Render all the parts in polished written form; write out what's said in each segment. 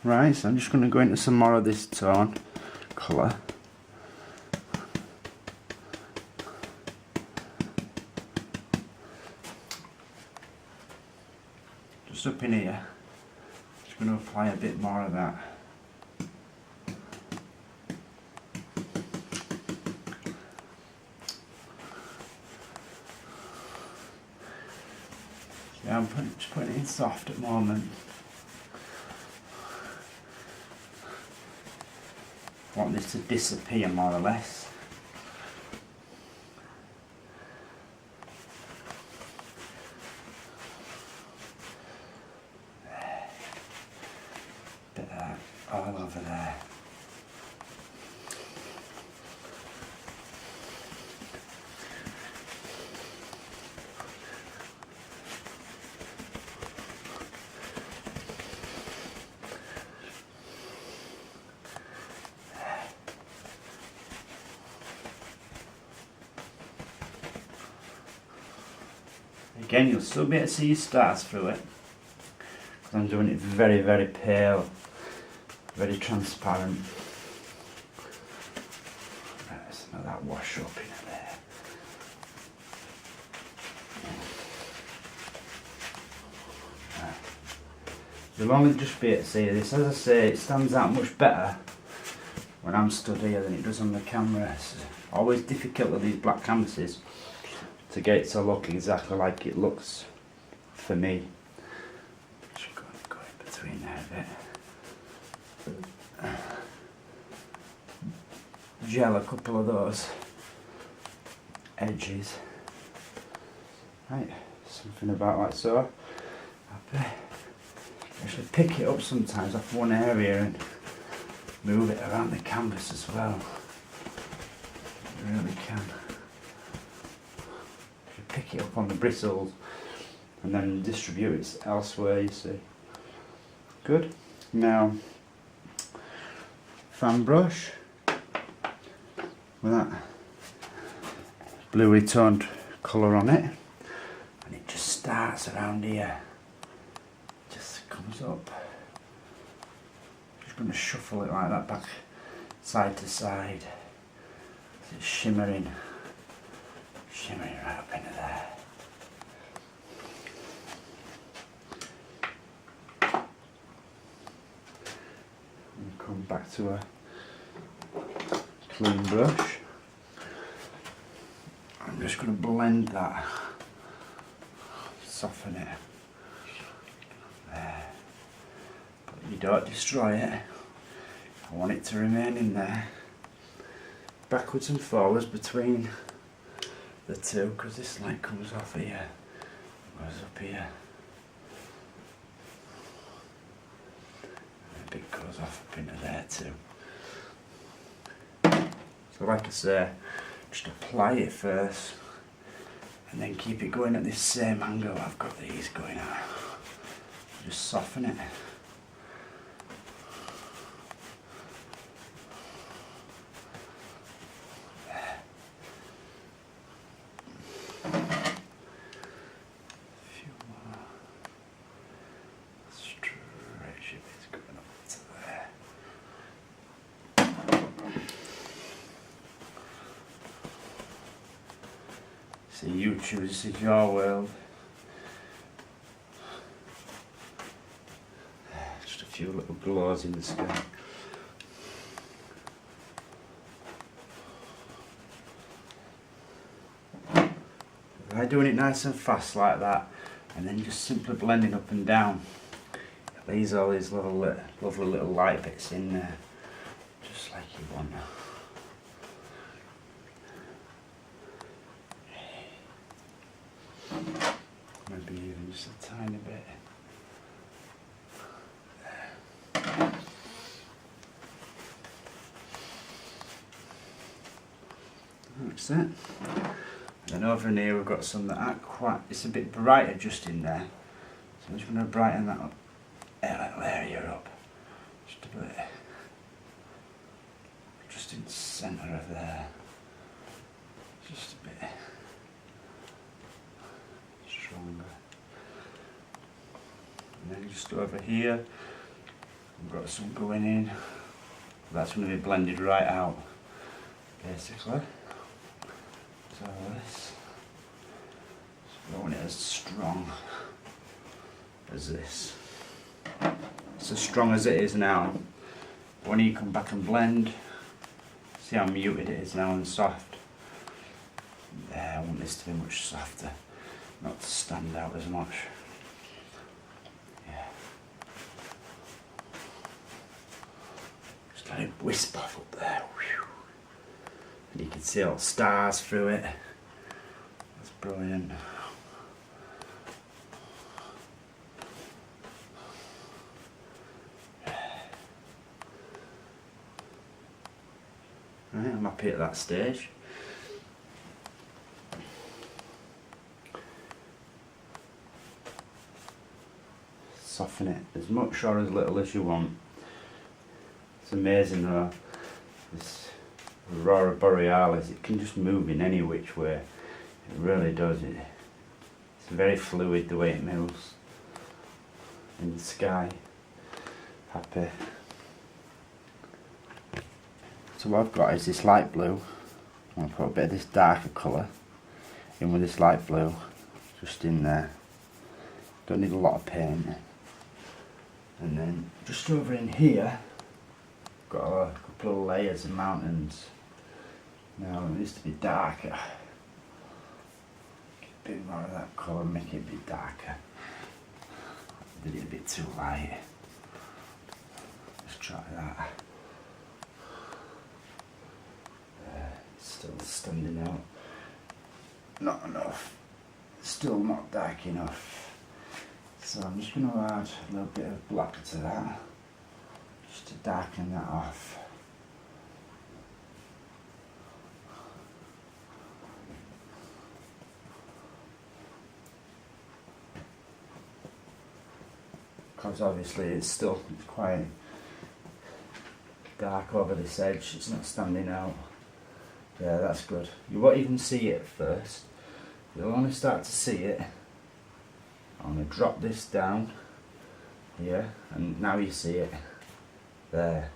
Right, so I'm just going to go into some more of this tone colour. Just up in here, just going to apply a bit more of that. Yeah, I'm just putting it in soft at the moment. I want this to disappear more or less. Bit of that all over there. Again, you'll still be able to see your stars through it, because I'm doing it very, very pale, very transparent. Right, some of that wash up in there. Right. You'll only just be able to see this. As I say, it stands out much better when I'm stood here than it does on the camera. It's always difficult with these black canvases to get it to look exactly like it looks for me. Just go in between there a bit. Gel a couple of those edges. Right, something about like so. Actually pick it up sometimes off one area and move it around the canvas as well. You really can. Pick it up on the bristles and then distribute it elsewhere, you see. Good. Now, fan brush with that bluey toned colour on it, and it just starts around here, just comes up. Just going to shuffle it like that back side to side. It's shimmering right up into there. And come back to a clean brush. I'm just going to blend that, soften it. There. But you don't destroy it. I want it to remain in there. Backwards and forwards between the two, because this light comes off here, goes up here, and a bit goes off up into there too. So like I say, just apply it first and then keep it going at this same angle I've got these going at. Just soften it. So you choose, this is your world. Just a few little glows in the sky. By doing it nice and fast like that, and then just simply blending up and down, it leaves all these little lovely little light bits in there, just like you want. Maybe even just a tiny bit. That's it. And then over in here we've got some that aren't quite, it's a bit brighter just in there. So I'm just going to brighten that up, that area up. Just a bit. Just in the centre of there. Just a bit stronger. And then just over here, We've got some going in. That's going to be blended right out, basically. So this, I want it as strong as this. It's as strong as it is now. When you come back and blend, see how muted it is now and soft. Yeah, I want this to be much softer, not to stand out as much. Yeah. Just let it wisp off up there. Whew. And you can see all the stars through it. That's brilliant. Right, I'm happy at that stage. Soften it as much or as little as you want. It's amazing though, this Aurora Borealis, it can just move in any which way. It really does. It's very fluid the way it moves in the sky. Happy. So what I've got is this light blue. I'm going to put a bit of this darker colour in with this light blue, just in there. Don't need a lot of paint. And then just over in here, got a couple of layers of mountains. Now it needs to be darker. Get a bit more of that colour, make it a bit darker. Did it a bit too light. Let's try that. Still standing out. Not enough. Still not dark enough. So I'm just going to add a little bit of black to that, just to darken that off. Because obviously it's quite dark over this edge, it's not standing out. Yeah, that's good. You won't even see it first. You'll only start to see it. I'm going to drop this down here, and now you see it there.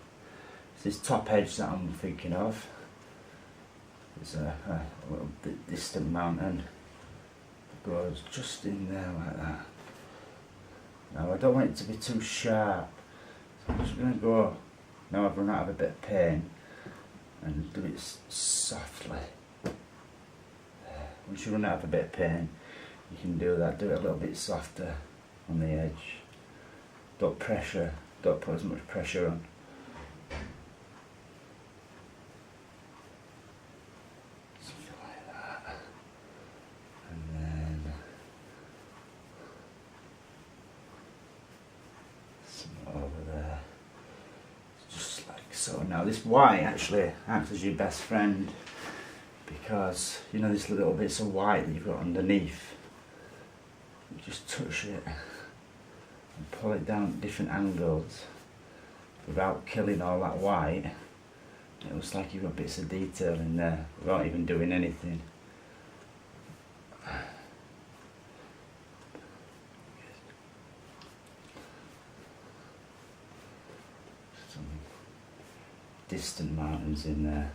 It's this top edge that I'm thinking of. There's a little bit distant mountain that goes just in there like that. Now I don't want it to be too sharp, so I'm just going to go, now I've run out of a bit of paint, and do it softly. Once you run out of a bit of paint, you can do that, do it a little bit softer on the edge. Don't put as much pressure on. Something like that. And then some over there. Just like so. Now this white actually acts as your best friend, because you know this little bits of white that you've got underneath. You just touch it and pull it down at different angles without killing all that white. It looks like you've got bits of detail in there without even doing anything. Some distant mountains in there.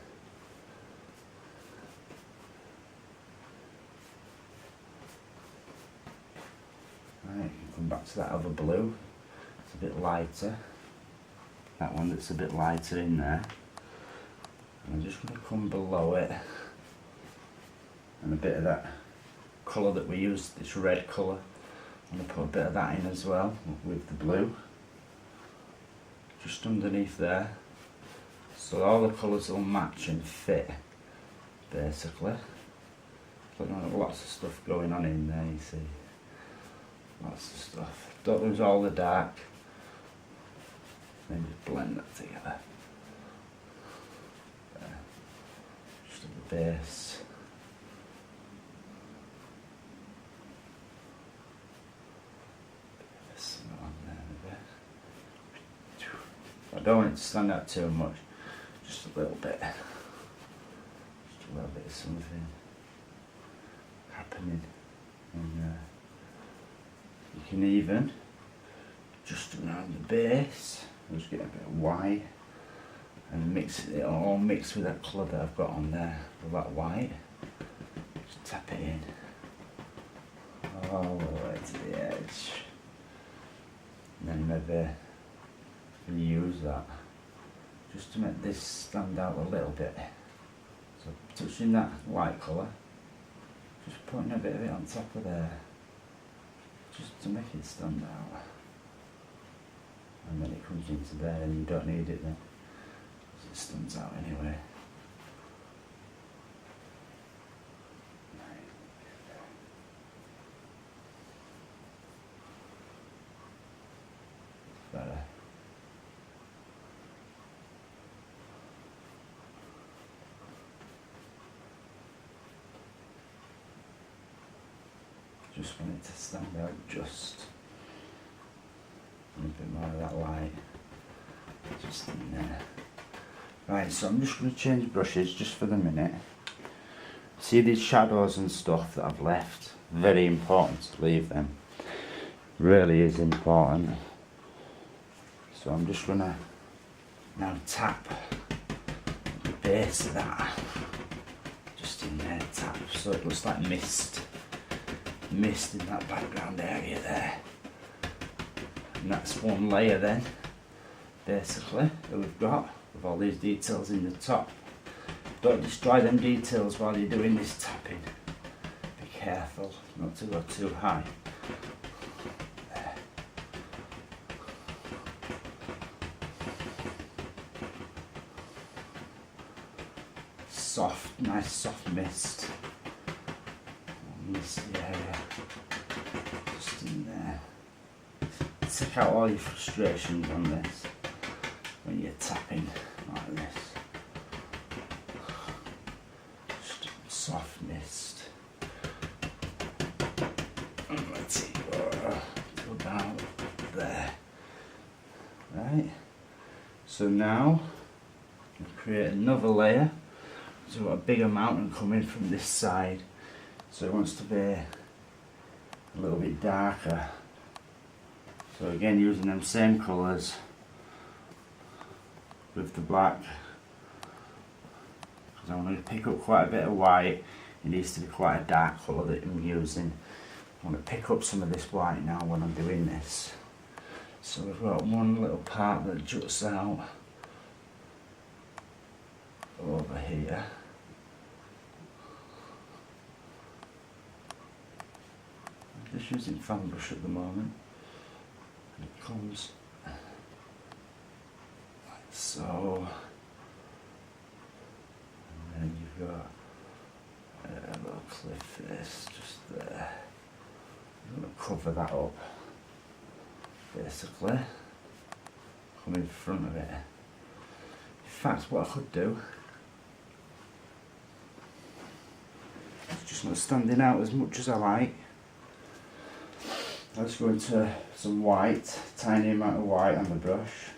Right, come back to that other blue. It's a bit lighter. That one that's a bit lighter in there. And I'm just going to come below it. And a bit of that colour that we used, this red colour. I'm going to put a bit of that in as well with the blue. Just underneath there. So all the colours will match and fit, basically. There's lots of stuff going on in there, you see. Lots of stuff. Don't lose all the dark. Then just blend that together. There. Just at the base. Some on there a bit. I don't want it to stand out too much. Just a little bit. Just a little bit of something happening in there. You can even, just around the base, I'll just get a bit of white and mix it all mixed with that colour that I've got on there with that white. Just tap it in all the way to the edge. And then maybe use that just to make this stand out a little bit. So touching that white colour, just putting a bit of it on top of there, just to make it stand out. And then it comes into there and you don't need it then, because it stands out anyway. Better. Just want it to stand out just a bit more of that light just in there. Right, so I'm just going to change brushes just for the minute. See these shadows and stuff that I've left? Very important to leave them. Really is important. So I'm just going to now tap the base of that. Just in there, tap, so it looks like mist in that background area there. And that's one layer then, basically, that we've got with all these details in the top. Don't destroy them details while you're doing this tapping. Be careful not to go too high. There. Soft, nice soft mist. Misty area, just in there. Take out all your frustrations on this when you're tapping like this. Just soft mist. And let it go down there. Right. So now we'll create another layer. So we've got a bigger mountain coming from this side. So it wants to be a little bit darker. So again, using them same colours with the black, because I want to pick up quite a bit of white. It needs to be quite a dark colour that I'm using. I want to pick up some of this white now when I'm doing this. So we've got one little part that juts out over here. I'm just using fan brush at the moment. And it comes like so. And then you've got a little cliff face just there. I'm going to cover that up, basically. Come in front of it. In fact, what I could do is just not standing out as much as I like. Let's go into some white, tiny amount of white on the brush.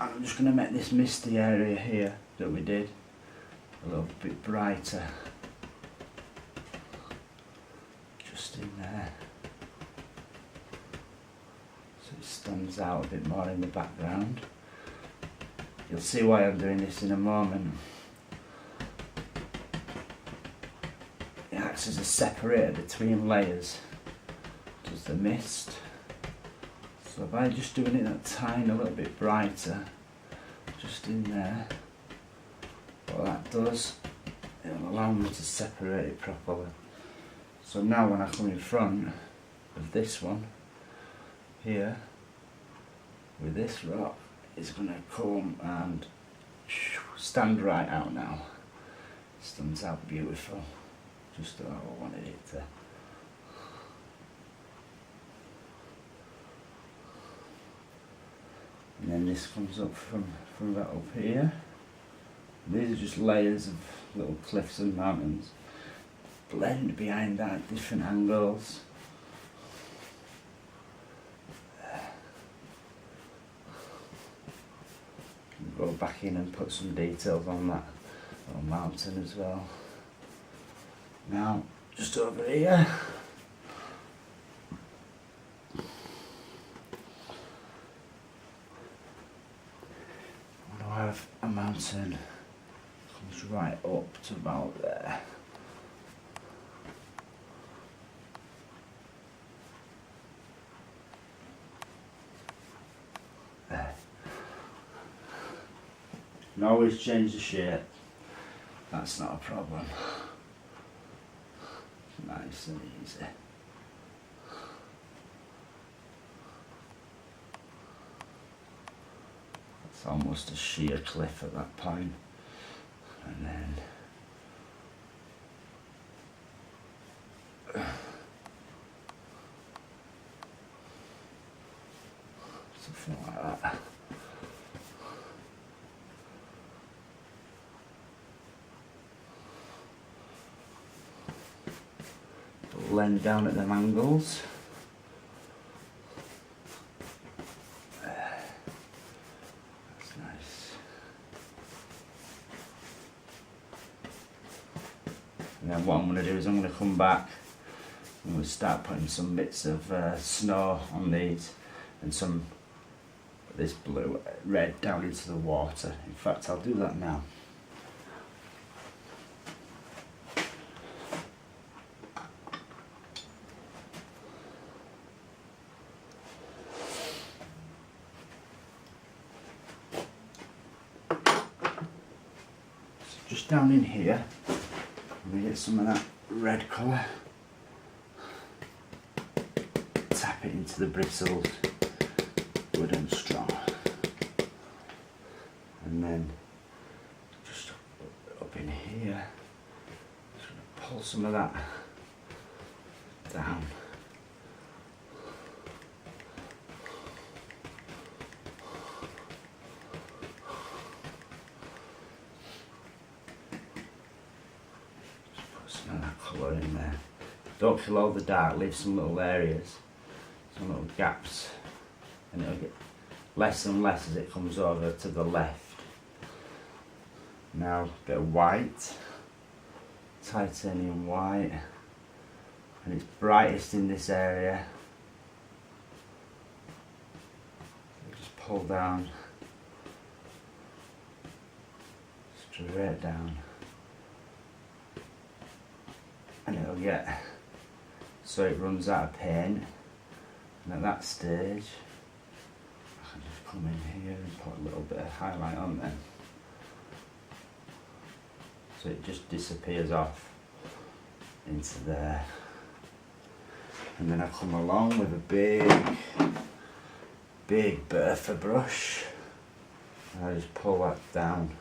And I'm just going to make this misty area here that we did a little bit brighter. Just in there. So it stands out a bit more in the background. You'll see why I'm doing this in a moment. It acts as a separator between layers. Does the mist. So by just doing it that tiny a little bit brighter, just in there, what that does, it'll allow me to separate it properly. So now when I come in front of this one here, with this rock, it's going to come and stand right out now. It stands out beautiful, just how I wanted it to. And then this comes up from that up here. These are just layers of little cliffs and mountains. Blend behind that at different angles. Go back in and put some details on that little mountain as well. Now, just over here. about there. There. You can always change the shape. That's not a problem. Nice and easy. It's almost a sheer cliff at that point. And then something like that. Blend down at them angles. That's nice. And then what I'm going to do is I'm going to come back and we'll start putting some bits of snow on these and some of this blue, red down into the water. In fact, I'll do that now. Just down in here, I'm going to get some of that red colour, tap it into the bristles, good and strong, and then just up in here, just going to pull some of that down. Some of that colour in there. Don't fill all the dark, leave some little areas, some little gaps, and it'll get less and less as it comes over to the left. Now a bit of white, titanium white, and it's brightest in this area. So just pull down, straight down. And it'll get so it runs out of paint, and at that stage I can just come in here and put a little bit of highlight on there so it just disappears off into there, and then I come along with a big Bertha brush and I just pull that down,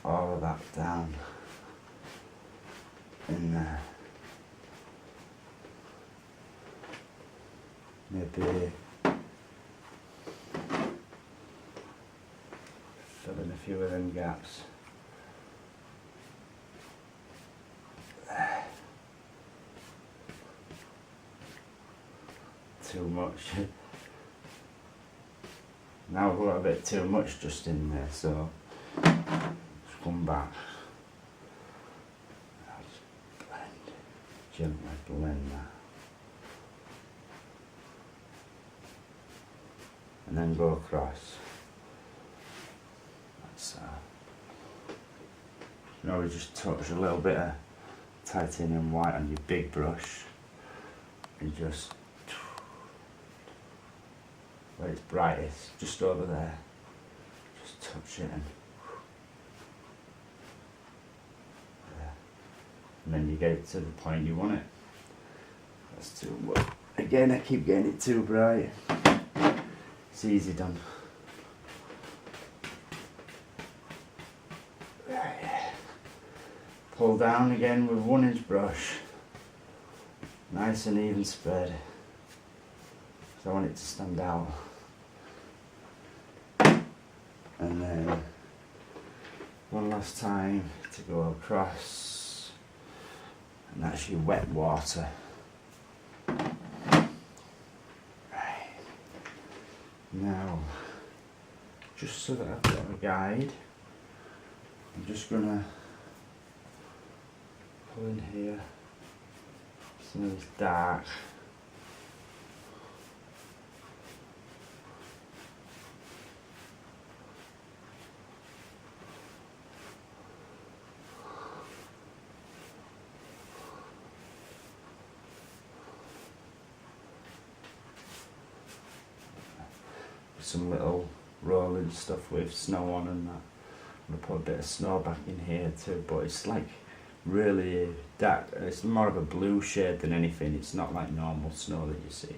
all of that down in there. Maybe fill in a few of them gaps. Too much. Now I've got a bit too much just in there, so just come back. Gently blend that, and then go across. That's now we just touch a little bit of titanium white on your big brush, and just where it's brightest, just over there, just touch it and then you get it to the point you want it. That's too much. Again, I keep getting it too bright. It's easy done. Right. Pull down again with 1-inch brush. Nice and even spread. So I want it to stand out. And then one last time to go across. And that's your wet water. Right. Now, just so that I've got a guide, I'm just gonna pull in here some of this dark. some little rolling stuff with snow on and that. I'm gonna put a bit of snow back in here too, but it's like really dark. It's more of a blue shade than anything. It's not like normal snow that you see.